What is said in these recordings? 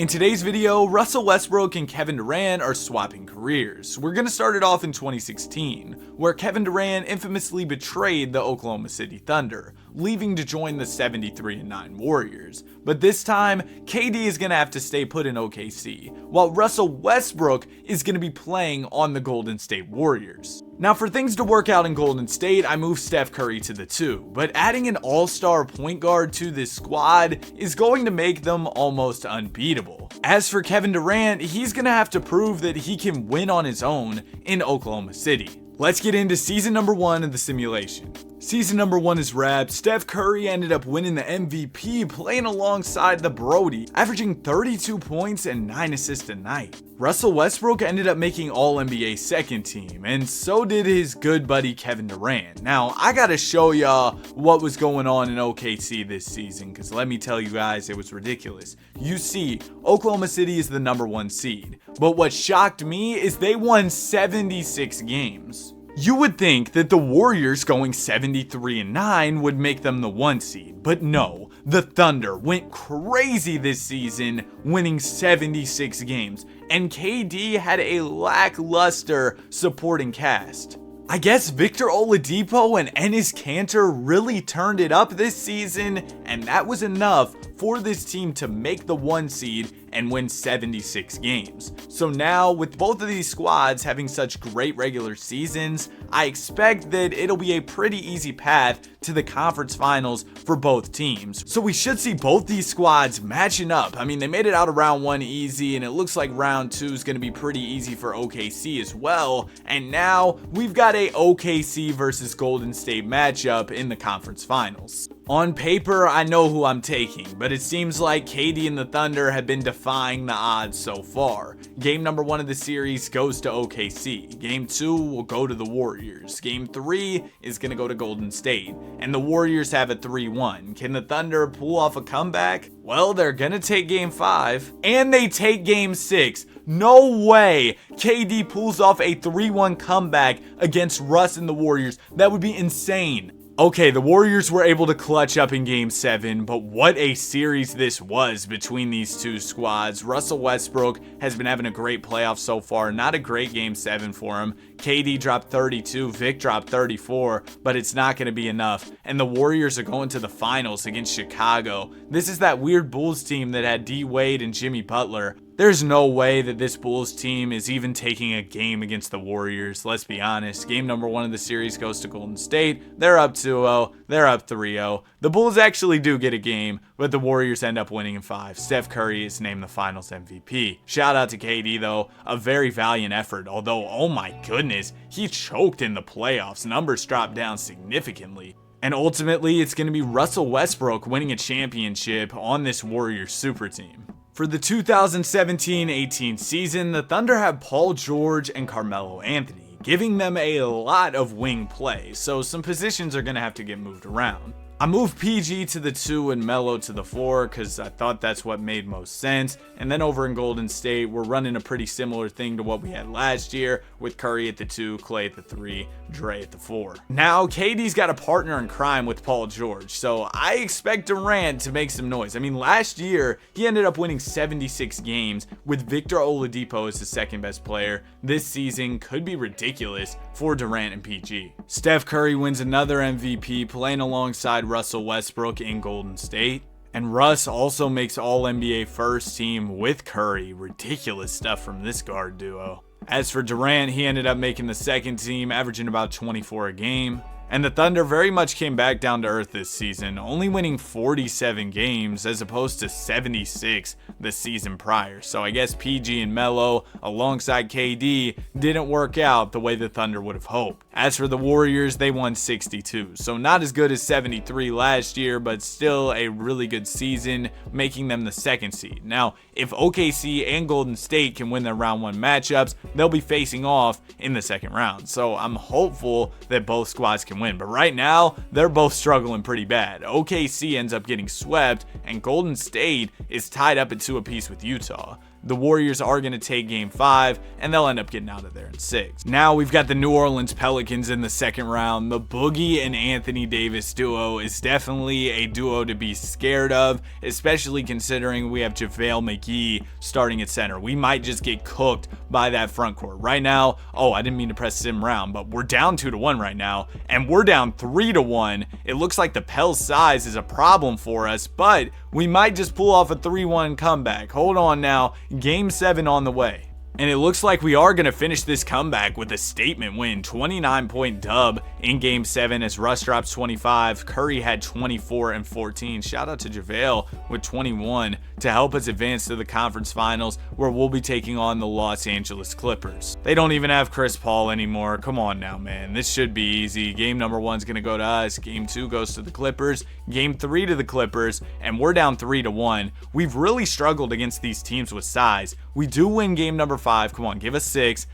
In today's video, Russell Westbrook and Kevin Durant are swapping careers. We're going to start it off in 2016, where Kevin Durant infamously betrayed the Oklahoma City Thunder, leaving to join the 73-9 Warriors. But this time, KD is going to have to stay put in OKC, while Russell Westbrook is going to be playing on the Golden State Warriors. Now, for things to work out in Golden State, I moved Steph Curry to the 2, but adding an all-star point guard to this squad is going to make them almost unbeatable. As for Kevin Durant, he's going to have to prove that he can win on his own in Oklahoma City. Let's get into season number 1 of the simulation. Season number 1 is wrapped. Steph Curry ended up winning the MVP playing alongside the Brody, averaging 32 points and 9 assists a night. Russell Westbrook ended up making All-NBA second team, and so did his good buddy Kevin Durant. Now, I gotta show y'all what was going on in OKC this season, because let me tell you guys, it was ridiculous. You see, Oklahoma City is the number 1 seed, but what shocked me is they won 76 games. You would think that the Warriors going 73-9 would make them the 1 seed, but no, the Thunder went crazy this season, winning 76 games, and KD had a lackluster supporting cast. I guess Victor Oladipo and Enes Kanter really turned it up this season, and that was enough for this team to make the 1 seed and win 76 games. So now, with both of these squads having such great regular seasons, I expect that it'll be a pretty easy path to the conference finals for both teams. So we should see both these squads matching up. I mean, they made it out of round 1 easy, and it looks like round 2 is going to be pretty easy for OKC as well. And now we've got a OKC versus Golden State matchup in the conference finals. On paper, I know who I'm taking, but it seems like KD and the Thunder have been defying the odds so far. Game number 1 of the series goes to OKC. Game 2 will go to the Warriors. Game 3 is going to go to Golden State. And the Warriors have a 3-1. Can the Thunder pull off a comeback? Well, they're going to take Game 5. And they take Game 6. No way KD pulls off a 3-1 comeback against Russ and the Warriors. That would be insane. Okay, the Warriors were able to clutch up in Game 7, but what a series this was between these two squads. Russell Westbrook has been having a great playoff so far. Not a great Game 7 for him. KD dropped 32, Vic dropped 34, but it's not going to be enough. And the Warriors are going to the finals against Chicago. This is that weird Bulls team that had D Wade and Jimmy Butler. There's no way that this Bulls team is even taking a game against the Warriors, let's be honest. Game number 1 of the series goes to Golden State. They're up 2-0. They're up 3-0. The Bulls actually do get a game, but the Warriors end up winning in 5. Steph Curry is named the Finals MVP. Shout out to KD though, a very valiant effort, although oh my goodness, he choked in the playoffs. Numbers dropped down significantly. And ultimately, it's going to be Russell Westbrook winning a championship on this Warriors super team. For the 2017-18 season, the Thunder have Paul George and Carmelo Anthony, giving them a lot of wing play, so some positions are going to have to get moved around. I moved PG to the 2 and Melo to the 4 because I thought that's what made most sense. And then over in Golden State, we're running a pretty similar thing to what we had last year with Curry at the 2, Clay at the 3, Dre at the 4. Now, KD's got a partner in crime with Paul George, so I expect Durant to make some noise. I mean, last year, he ended up winning 76 games with Victor Oladipo as the second best player. This season could be ridiculous for Durant and PG. Steph Curry wins another MVP playing alongside Russell Westbrook in Golden State. And Russ also makes All-NBA first team with Curry. Ridiculous stuff from this guard duo. As for Durant, he ended up making the second team, averaging about 24 a game. And the Thunder very much came back down to earth this season, only winning 47 games as opposed to 76 the season prior. So I guess PG and Melo alongside KD didn't work out the way the Thunder would have hoped. As for the Warriors, they won 62, so not as good as 73 last year, but still a really good season, making them the second seed. Now, if OKC and Golden State can win their round 1 matchups, they'll be facing off in the second round. So I'm hopeful that both squads can win, but right now they're both struggling pretty bad. OKC ends up getting swept, and Golden State is tied up at 2 apiece with Utah. The Warriors are going to take Game 5, and they'll end up getting out of there in 6. Now we've got the New Orleans Pelicans Pelicans in the second round. The Boogie and Anthony Davis duo is definitely a duo to be scared of, especially considering we have JaVale McGee starting at center. We might just get cooked by that front court. Right now, I didn't mean to press Sim round, but we're down 2-1 right now, and we're down 3-1. It looks like the Pels size is a problem for us, but we might just pull off a 3-1 comeback. Hold on now, game 7 on the way. And it looks like we are going to finish this comeback with a statement win. 29-point dub in Game 7 as Russ drops 25. Curry had 24 and 14. Shout out to JaVale with 21 to help us advance to the conference finals, where we'll be taking on the Los Angeles Clippers. They don't even have Chris Paul anymore. Come on now, man. This should be easy. Game number 1 is going to go to us. Game 2 goes to the Clippers. Game 3 to the Clippers. And we're down 3-1. We've really struggled against these teams with size. We do win game number 5. Come on, give us 6.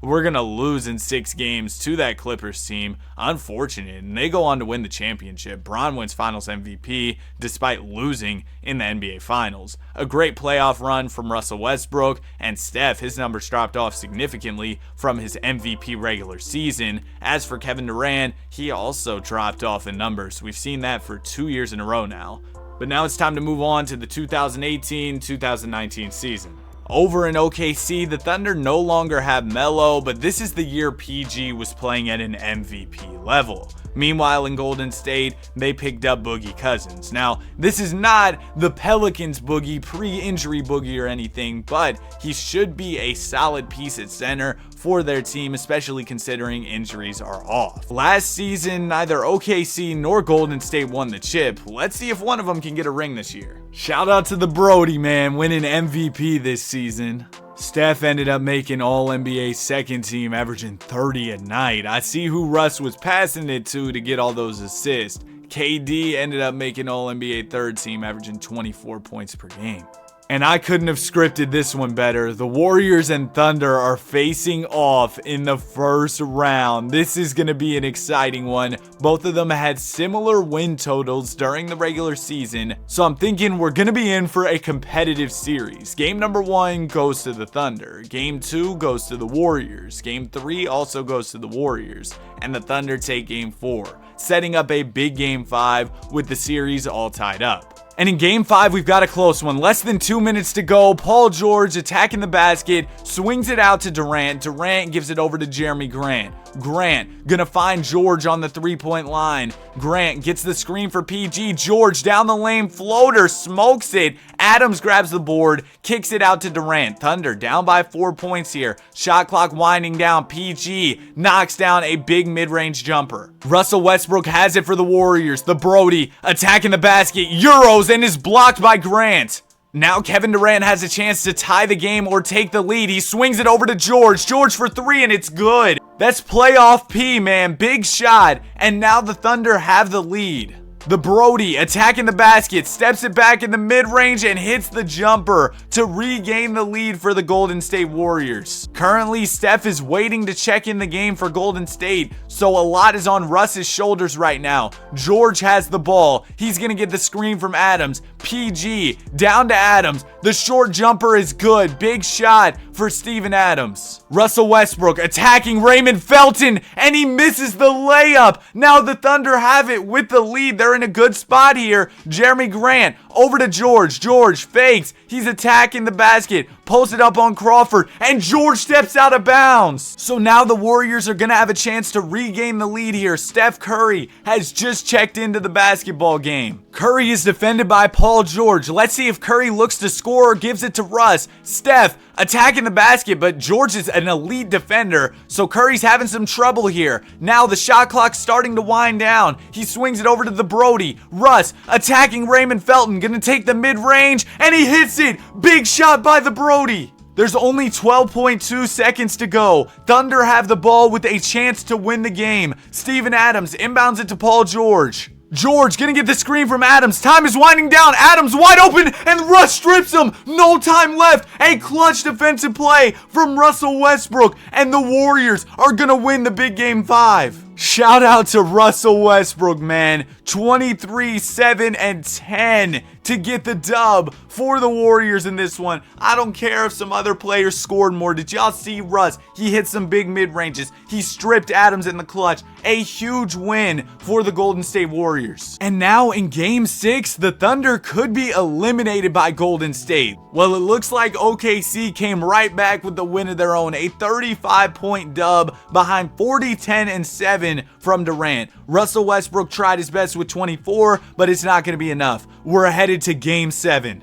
We're going to lose in 6 games to that Clippers team. Unfortunate. And they go on to win the championship. Bron wins Finals MVP despite losing in the NBA Finals. A great playoff run from Russell Westbrook, and Steph, his numbers dropped off significantly from his MVP regular season. As for Kevin Durant, he also dropped off in numbers. We've seen that for 2 years in a row now. But now it's time to move on to the 2018-2019 season. Over in OKC, the Thunder no longer have Melo, but this is the year PG was playing at an MVP level. Meanwhile, in Golden State, they picked up Boogie Cousins. Now, this is not the Pelicans Boogie, pre-injury Boogie or anything, but he should be a solid piece at center for their team, especially considering injuries are off. Last season, neither OKC nor Golden State won the chip. Let's see if one of them can get a ring this year. Shout out to the Brody, man, winning MVP this season. Steph ended up making All-NBA second team, averaging 30 a night. I see who Russ was passing it to get all those assists. KD ended up making All-NBA third team, averaging 24 points per game. And I couldn't have scripted this one better. The Warriors and Thunder are facing off in the first round. This is going to be an exciting one. Both of them had similar win totals during the regular season, so I'm thinking we're going to be in for a competitive series. Game number 1 goes to the Thunder. Game 2 goes to the Warriors. Game 3 also goes to the Warriors. And the Thunder take Game 4, setting up a big Game 5 with the series all tied up. And in Game 5, we've got a close one. Less than 2 minutes to go. Paul George attacking the basket, swings it out to Durant. Durant gives it over to Jeremy Grant. Grant gonna find George on the 3-point line. Grant gets the screen for PG. George down the lane, floater, smokes it. Adams grabs the board, kicks it out to Durant. Thunder down by 4 points here. Shot clock winding down. PG knocks down a big mid-range jumper. Russell Westbrook has it for the Warriors. The Brody attacking the basket, Euros, and is blocked by Grant. Now Kevin Durant has a chance to tie the game or take the lead. He swings it over to George. George for 3, and it's good. That's playoff P, man. Big shot. And now the Thunder have the lead. The Brody attacking the basket, steps it back in the mid-range and hits the jumper to regain the lead for the Golden State Warriors. Currently, Steph is waiting to check in the game for Golden State, so a lot is on Russ's shoulders right now. George has the ball. He's going to get the screen from Adams. PG down to Adams. The short jumper is good. Big shot for Steven Adams. Russell Westbrook attacking Raymond Felton, and he misses the layup. Now the Thunder have it with the lead. They're in a good spot here. Jeremy Grant over to George. George fakes. He's attacking the basket. Pulls it up on Crawford, and George steps out of bounds. So now the Warriors are going to have a chance to regain the lead here. Steph Curry has just checked into the basketball game. Curry is defended by Paul George. Let's see if Curry looks to score or gives it to Russ. Steph attacking the basket, but George is an elite defender, so Curry's having some trouble here. Now the shot clock's starting to wind down. He swings it over to the Brody. Russ attacking Raymond Felton, gonna take the mid-range, and he hits it. Big shot by the Brody. There's only 12.2 seconds to go. Thunder have the ball with a chance to win the game. Steven Adams inbounds it to Paul George. George gonna get the screen from Adams. Time is winding down. Adams wide open, and Russ strips him. No time left. A clutch defensive play from Russell Westbrook, and the Warriors are gonna win the big Game 5. Shout out to Russell Westbrook, man. 23, 7, and 10 to get the dub for the Warriors in this one. I don't care if some other players scored more. Did y'all see Russ? He hit some big mid-ranges. He stripped Adams in the clutch. A huge win for the Golden State Warriors. And now in Game 6, the Thunder could be eliminated by Golden State. Well, it looks like OKC came right back with the win of their own. A 35-point dub behind 40, 10, and 7 from Durant. Russell Westbrook tried his best with 24, but it's not going to be enough. We're headed to Game 7.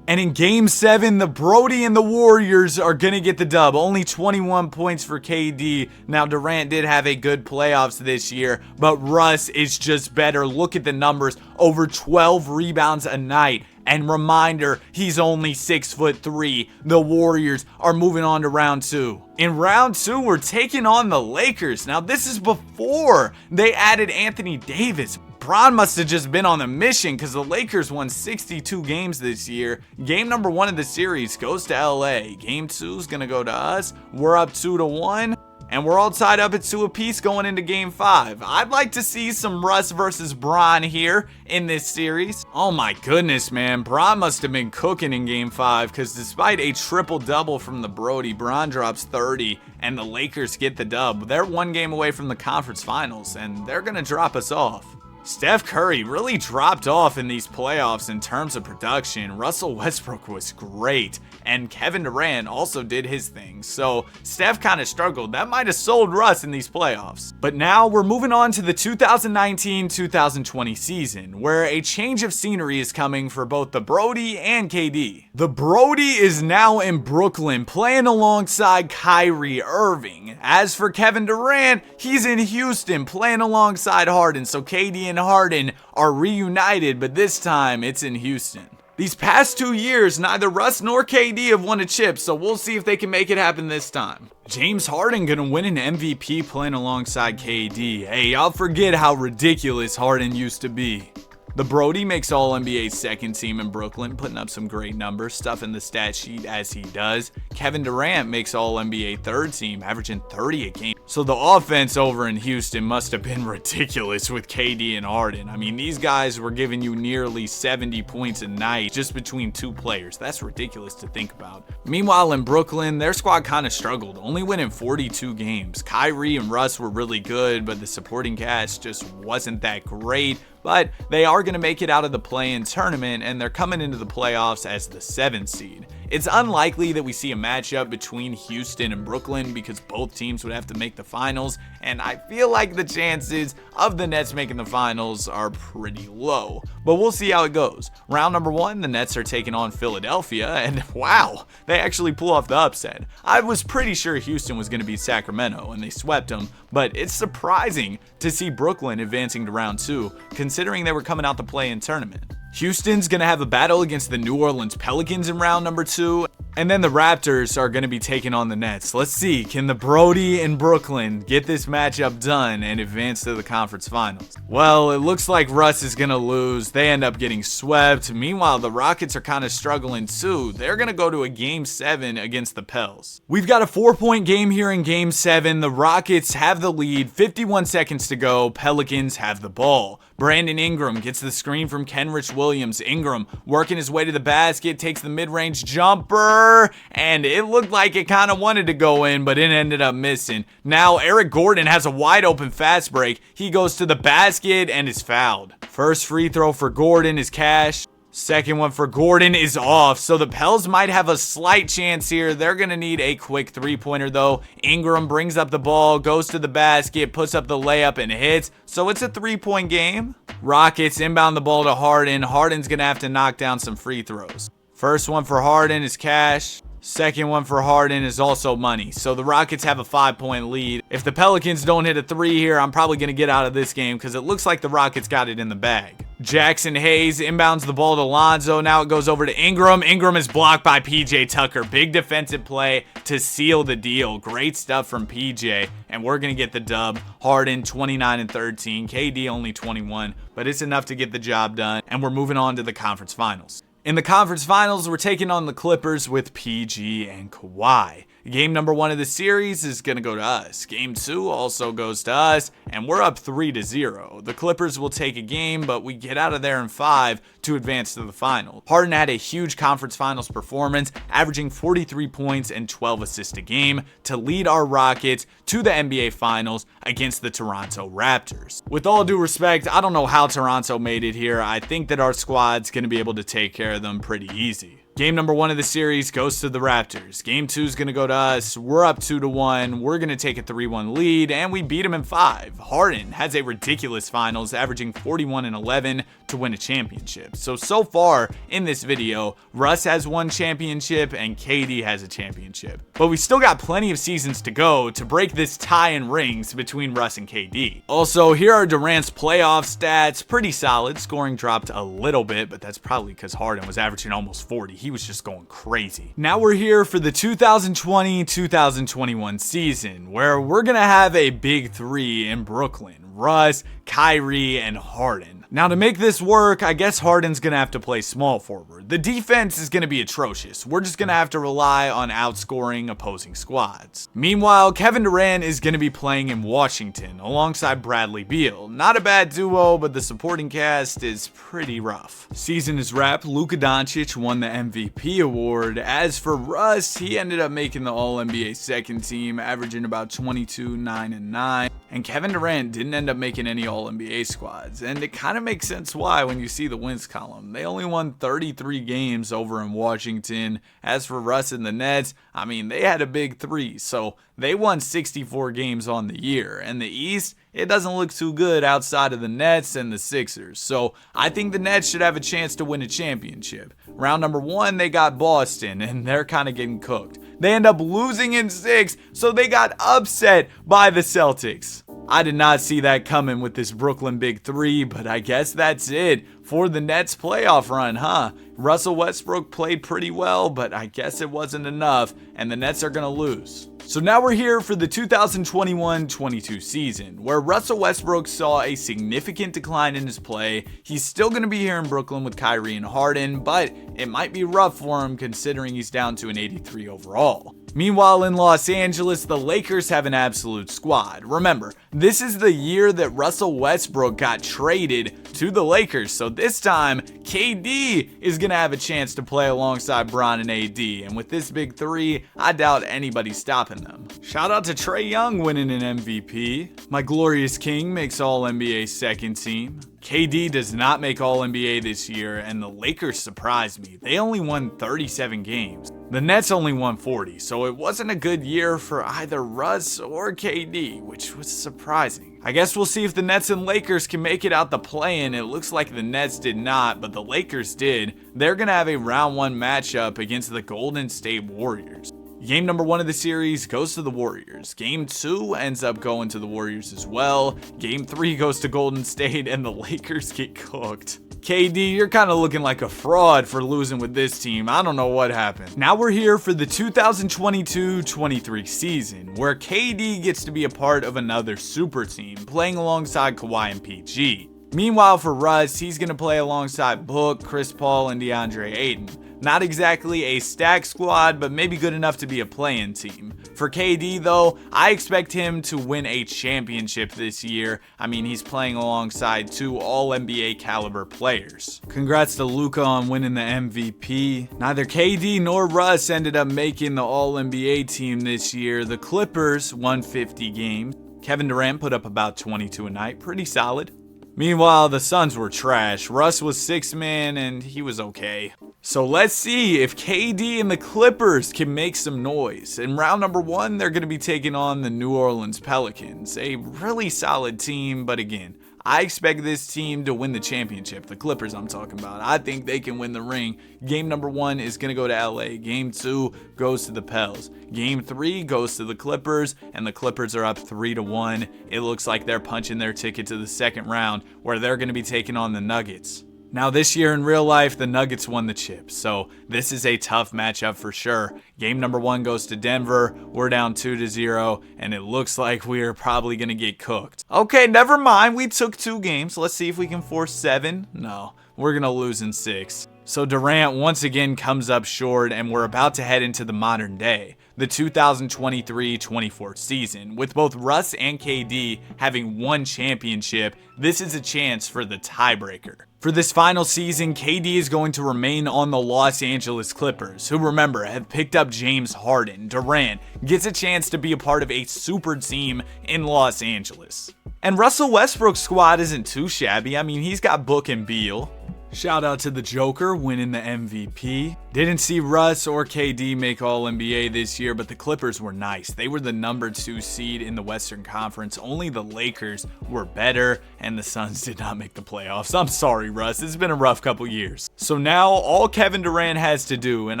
And in Game 7, the Brody and the Warriors are going to get the dub. Only 21 points for KD. Now, Durant did have a good playoffs this year, but Russ is just better. Look at the numbers. Over 12 rebounds a night. And reminder, he's only 6'3". The Warriors are moving on to round 2. In round 2, we're taking on the Lakers. Now, this is before they added Anthony Davis. Bron must have just been on a mission because the Lakers won 62 games this year. Game number 1 of the series goes to LA. Game 2 is going to go to us. We're up 2-1. And we're all tied up at 2 apiece going into Game 5. I'd like to see some Russ versus Bron here in this series. Oh my goodness, man. Bron must have been cooking in Game 5 because despite a triple-double from the Brody, Bron drops 30 and the Lakers get the dub. They're 1 game away from the conference finals and they're going to drop us off. Steph Curry really dropped off in these playoffs in terms of production. Russell Westbrook was great, and Kevin Durant also did his thing. So Steph kind of struggled. That might have sold Russ in these playoffs. But now we're moving on to the 2019-2020 season, where a change of scenery is coming for both the Brody and KD. The Brody is now in Brooklyn, playing alongside Kyrie Irving. As for Kevin Durant, he's in Houston, playing alongside Harden. So KD and Harden are reunited, but this time it's in Houston. These past 2 years, neither Russ nor KD have won a chip, so we'll see if they can make it happen this time. James Harden gonna win an MVP playing alongside KD. Hey, y'all forget how ridiculous Harden used to be. The Brody makes All-NBA second team in Brooklyn, putting up some great numbers, stuffing the stat sheet as he does. Kevin Durant makes All-NBA third team, averaging 30 a game. So the offense over in Houston must have been ridiculous with KD and Harden. I mean, these guys were giving you nearly 70 points a night just between 2 players. That's ridiculous to think about. Meanwhile, in Brooklyn, their squad kind of struggled, only winning 42 games. Kyrie and Russ were really good, but the supporting cast just wasn't that great. But they are going to make it out of the play-in tournament, and they're coming into the playoffs as the 7th seed. It's unlikely that we see a matchup between Houston and Brooklyn because both teams would have to make the finals, and I feel like the chances of the Nets making the finals are pretty low. But we'll see how it goes. Round number 1, the Nets are taking on Philadelphia, and wow, they actually pull off the upset. I was pretty sure Houston was going to beat Sacramento, and they swept them, but it's surprising to see Brooklyn advancing to round 2, considering they were coming out the play-in tournament. Houston's going to have a battle against the New Orleans Pelicans in round number 2. And then the Raptors are going to be taking on the Nets. Let's see, can the Brody and Brooklyn get this matchup done and advance to the conference finals? Well, it looks like Russ is going to lose. They end up getting swept. Meanwhile, the Rockets are kind of struggling too. They're going to go to a Game 7 against the Pels. We've got a 4-point game here in Game 7. The Rockets have the lead, 51 seconds to go. Pelicans have the ball. Brandon Ingram gets the screen from Kenrich Williams. Ingram working his way to the basket, takes the mid-range jumper, and it looked like it kind of wanted to go in, but it ended up missing. Now Eric Gordon has a wide open fast break. He goes to the basket and is fouled. First free throw for Gordon is cash. Second one for Gordon is off, so the Pels might have a slight chance here. They're going to need a quick 3-pointer though. Ingram brings up the ball, goes to the basket, puts up the layup and hits, so it's a 3-point game. Rockets inbound the ball to Harden. Harden's going to have to knock down some free throws. First one for Harden is cash. Second one for Harden is also money. So the Rockets have a 5-point lead. If the Pelicans don't hit a 3 here, I'm probably going to get out of this game because it looks like the Rockets got it in the bag. Jackson Hayes inbounds the ball to Lonzo. Now it goes over to Ingram. Ingram is blocked by PJ Tucker. Big defensive play to seal the deal. Great stuff from PJ. And we're going to get the dub. Harden 29 and 13. KD only 21. But it's enough to get the job done. And we're moving on to the conference finals. In the conference finals, we're taking on the Clippers with PG and Kawhi. Game number 1 of the series is going to go to us. Game 2 also goes to us, and we're up 3-0. The Clippers will take a game, but we get out of there in 5 to advance to the final. Harden had a huge conference finals performance, averaging 43 points and 12 assists a game to lead our Rockets to the NBA Finals against the Toronto Raptors. With all due respect, I don't know how Toronto made it here. I think that our squad's going to be able to take care of them pretty easy. Game number 1 of the series goes to the Raptors. Game 2 is going to go to us. We're up 2-1. We're going to take a 3-1 lead, and we beat them in 5. Harden has a ridiculous finals, averaging 41 and 11 to win a championship. So far in this video, Russ has one championship and KD has a championship. But we still got plenty of seasons to go to break this tie in rings between Russ and KD. Also, here are Durant's playoff stats. Pretty solid. Scoring dropped a little bit, but that's probably because Harden was averaging almost 40. He was just going crazy. Now we're here for the 2020-2021 season, where we're gonna have a big 3 in Brooklyn: Russ, Kyrie, and Harden. Now to make this work, I guess Harden's gonna have to play small forward. The defense is gonna be atrocious. We're just gonna have to rely on outscoring opposing squads. Meanwhile, Kevin Durant is gonna be playing in Washington alongside Bradley Beal. Not a bad duo, but the supporting cast is pretty rough. Season is wrapped. Luka Doncic won the MVP award. As for Russ, he ended up making the All-NBA second team, averaging about 22, 9, and 9. And Kevin Durant didn't end up making any All-NBA squads, and it kind of makes sense why when you see the wins column. They only won 33 games over in Washington. As for Russ and the Nets, I mean, they had a big 3, so they won 64 games on the year. And the East, it doesn't look too good outside of the Nets and the Sixers. So I think the Nets should have a chance to win a championship. Round number 1, they got Boston, and they're kind of getting cooked. They end up losing in 6, so they got upset by the Celtics. I did not see that coming with this Brooklyn Big 3, but I guess that's it for the Nets playoff run, huh? Russell Westbrook played pretty well, but I guess it wasn't enough, and the Nets are going to lose. So now we're here for the 2021-22 season, where Russell Westbrook saw a significant decline in his play. He's still going to be here in Brooklyn with Kyrie and Harden, but it might be rough for him considering he's down to an 83 overall. Meanwhile, in Los Angeles, the Lakers have an absolute squad. Remember, this is the year that Russell Westbrook got traded to the Lakers, so this time, KD is going to have a chance to play alongside Bron and AD, and with this big 3, I doubt anybody's stopping them. Shout out to Trae Young winning an MVP. My glorious king makes All-NBA second team. KD does not make All-NBA this year, and the Lakers surprised me. They only won 37 games. The Nets only won 40, so it wasn't a good year for either Russ or KD, which was surprising. I guess we'll see if the Nets and Lakers can make it out the play-in. It looks like the Nets did not, but the Lakers did. They're going to have a round 1 matchup against the Golden State Warriors. Game number 1 of the series goes to the Warriors. Game 2 ends up going to the Warriors as well. Game 3 goes to Golden State, and the Lakers get cooked. KD, you're kind of looking like a fraud for losing with this team. I don't know what happened. Now we're here for the 2022-23 season, where KD gets to be a part of another super team, playing alongside Kawhi and PG. Meanwhile, for Russ, he's going to play alongside Book, Chris Paul, and DeAndre Ayton. Not exactly a stacked squad, but maybe good enough to be a play-in team. For KD, though, I expect him to win a championship this year. I mean, he's playing alongside 2 All-NBA caliber players. Congrats to Luka on winning the MVP. Neither KD nor Russ ended up making the All-NBA team this year. The Clippers won 50 games. Kevin Durant put up about 22 a night, pretty solid. Meanwhile, the Suns were trash. Russ was 6th man and he was okay. So let's see if KD and the Clippers can make some noise. In round number 1, they're going to be taking on the New Orleans Pelicans. A really solid team, but again, I expect this team to win the championship. The Clippers I'm talking about. I think they can win the ring. Game number 1 is going to go to LA. Game 2 goes to the Pels. Game 3 goes to the Clippers, and the Clippers are up 3-1. It looks like they're punching their ticket to the second round, where they're going to be taking on the Nuggets. Now this year in real life, the Nuggets won the chip, so this is a tough matchup for sure. Game number 1 goes to Denver. We're down 2-0, and it looks like we are probably going to get cooked. Okay, never mind. We took 2 games. Let's see if we can force 7. No, we're going to lose in 6. So Durant once again comes up short, and we're about to head into the modern day, the 2023-24 season. With both Russ and KD having one championship, this is a chance for the tiebreaker. For this final season, KD is going to remain on the Los Angeles Clippers, who, remember, have picked up James Harden. Durant gets a chance to be a part of a super team in Los Angeles. And Russell Westbrook's squad isn't too shabby. I mean, he's got Book and Beal. Shout out to the Joker winning the MVP. Didn't see Russ or KD make All-NBA this year, but the Clippers were nice. They were the number 2 seed in the Western Conference. Only the Lakers were better, and the Suns did not make the playoffs. I'm sorry, Russ. It's been a rough couple years. So now all Kevin Durant has to do, and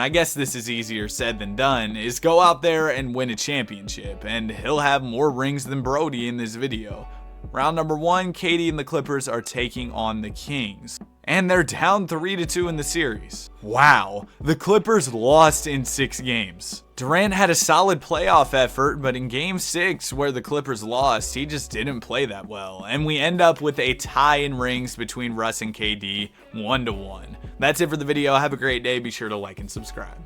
I guess this is easier said than done, is go out there and win a championship, and he'll have more rings than Brody in this video. Round number 1, KD and the Clippers are taking on the Kings. And they're down 3-2 in the series. Wow, the Clippers lost in 6 games. Durant had a solid playoff effort, but in game 6, where the Clippers lost, he just didn't play that well. And we end up with a tie in rings between Russ and KD, 1-1. That's it for the video. Have a great day. Be sure to like and subscribe.